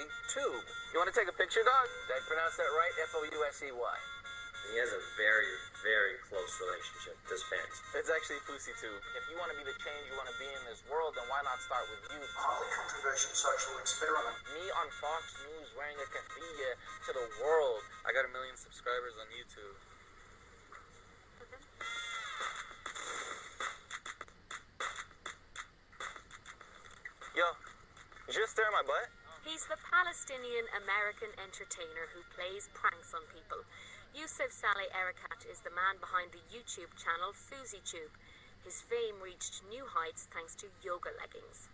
Fouseytube. You want to take a picture, dog? Did I pronounce that right? Fousey. He has a very, very close relationship with his fans. It's actually Fouseytube. If you want to be the change you want to be in this world, then why not start with you? Highly controversial social experiment. Me on Fox News wearing a kafiyeh to the world. I got 1 million subscribers on YouTube. Yo, you just stare at my butt? He's the Palestinian-American entertainer who plays pranks on people. Yusuf Saleh Erekat is the man behind the YouTube channel Fouseytube. His fame reached new heights thanks to yoga leggings.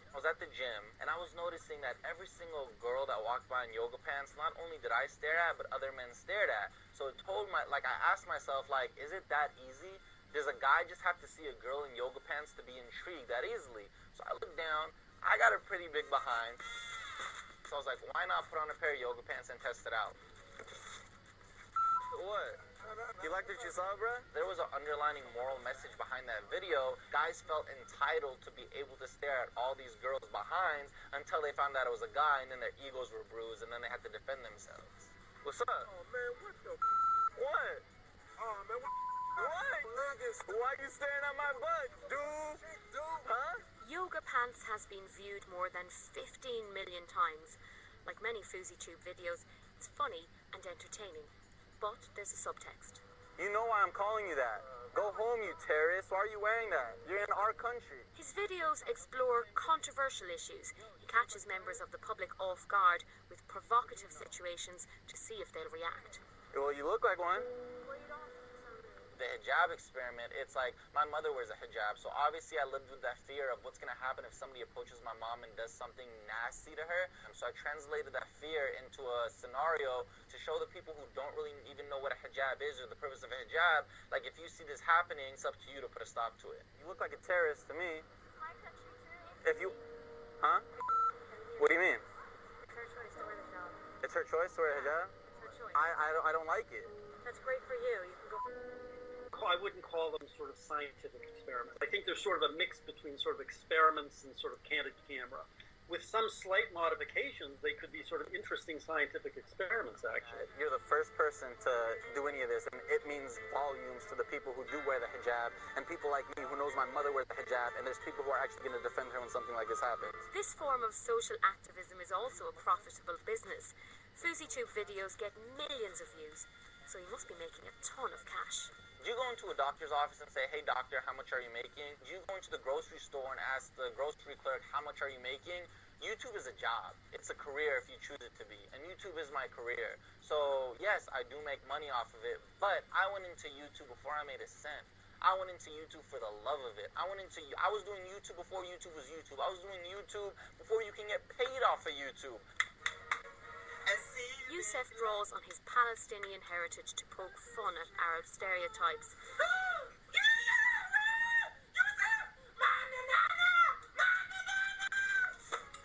I was at the gym, and I was noticing that every single girl that walked by in yoga pants, not only did I stare at, but other men stared at. So I asked myself, is it that easy? Does a guy just have to see a girl in yoga pants to be intrigued that easily? So I looked down, I got a pretty big behind. So I was like, why not put on a pair of yoga pants and test it out? What? You liked what you saw, bro? There was an underlining moral message behind that video. Guys felt entitled to be able to stare at all these girls' behinds until they found out it was a guy, and then their egos were bruised, and then they had to defend themselves. What's up? Oh, man, what the What? Oh, man, what? Why are you staring at my butt, dude? Huh? Yoga Pants has been viewed more than 15 million times. Like many Fouseytube videos, it's funny and entertaining. But there's a subtext. You know why I'm calling you that. Go home, you terrorist. Why are you wearing that? You're in our country. His videos explore controversial issues. He catches members of the public off guard with provocative situations to see if they'll react. Well, you look like one. The hijab experiment, it's like my mother wears a hijab, so obviously I lived with that fear of what's going to happen if somebody approaches my mom and does something nasty to her. So I translated that fear into a scenario to show the people who don't really even know what a hijab is or the purpose of a hijab, like if you see this happening, it's up to you to put a stop to it. You look like a terrorist to me. If you... Huh? What do you mean? It's her choice to wear the hijab. It's her choice to wear a hijab? It's her choice. I don't like it. That's great for you. You can go... I wouldn't call them sort of scientific experiments. I think there's sort of a mix between sort of experiments and sort of candid camera. With some slight modifications, they could be sort of interesting scientific experiments, actually. You're the first person to do any of this, and it means volumes to the people who do wear the hijab, and people like me who knows my mother wears the hijab, and there's people who are actually going to defend her when something like this happens. This form of social activism is also a profitable business. Fouseytube videos get millions of views, so he must be making a ton of cash. Do you go into a doctor's office and say, hey doctor, how much are you making? Do you go into the grocery store and ask the grocery clerk, how much are you making? YouTube is a job. It's a career if you choose it to be. And YouTube is my career. So yes, I do make money off of it, but I went into YouTube before I made a cent. I went into YouTube for the love of it. I was doing YouTube before YouTube was YouTube. I was doing YouTube before you can get paid off of YouTube. Yusuf draws on his Palestinian heritage to poke fun at Arab stereotypes.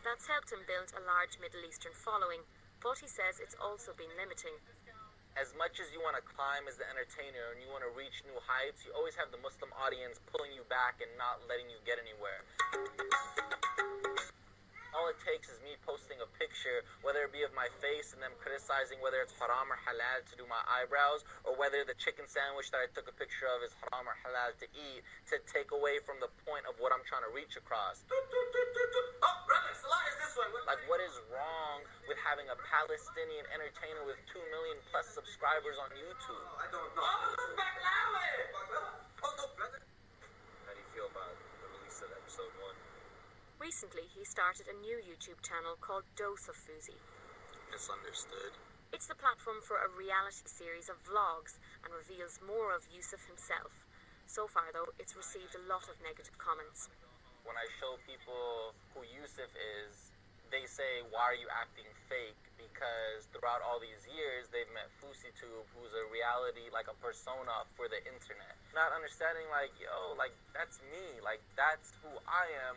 That's helped him build a large Middle Eastern following, but he says it's also been limiting. As much as you want to climb as the entertainer and you want to reach new heights, you always have the Muslim audience pulling you back and not letting you get anywhere. All it takes is me posting a picture, whether it be of my face and them criticizing whether it's haram or halal to do my eyebrows, or whether the chicken sandwich that I took a picture of is haram or halal to eat, to take away from the point of what I'm trying to reach across. Like, what is wrong with having a Palestinian entertainer with 2 million plus subscribers on YouTube? I don't know. How do you feel about the release of episode 1? Recently, he started a new YouTube channel called Dose of Fousey. Misunderstood. It's the platform for a reality series of vlogs and reveals more of Yusuf himself. So far, though, it's received a lot of negative comments. When I show people who Yusuf is, they say, why are you acting fake? Because throughout all these years, they've met Fouseytube, who's a reality, like a persona for the internet. Not understanding, like, yo, like, that's me. Like, that's who I am.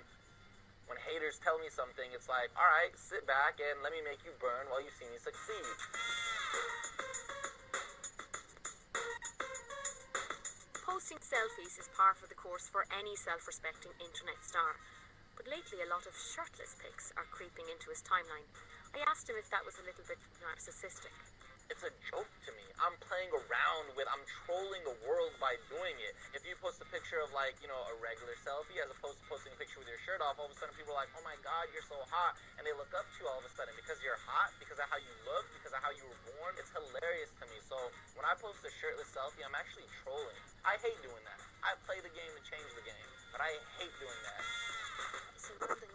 When haters tell me something, it's like, all right, sit back and let me make you burn while you see me succeed. Posting selfies is par for the course for any self-respecting internet star. But lately, a lot of shirtless pics are creeping into his timeline. I asked him if that was a little bit narcissistic. It's a joke to me. I'm playing around with, I'm trolling the world by doing it. If you post a picture of like, you know, a regular selfie as opposed to posting a picture with your shirt off, all of a sudden people are like, oh my god, you're so hot. And they look up to you all of a sudden because you're hot, because of how you look, because of how you were born. It's hilarious to me. So when I post a shirtless selfie, I'm actually trolling. I hate doing that. I play the game to change the game, but I hate doing that. So will the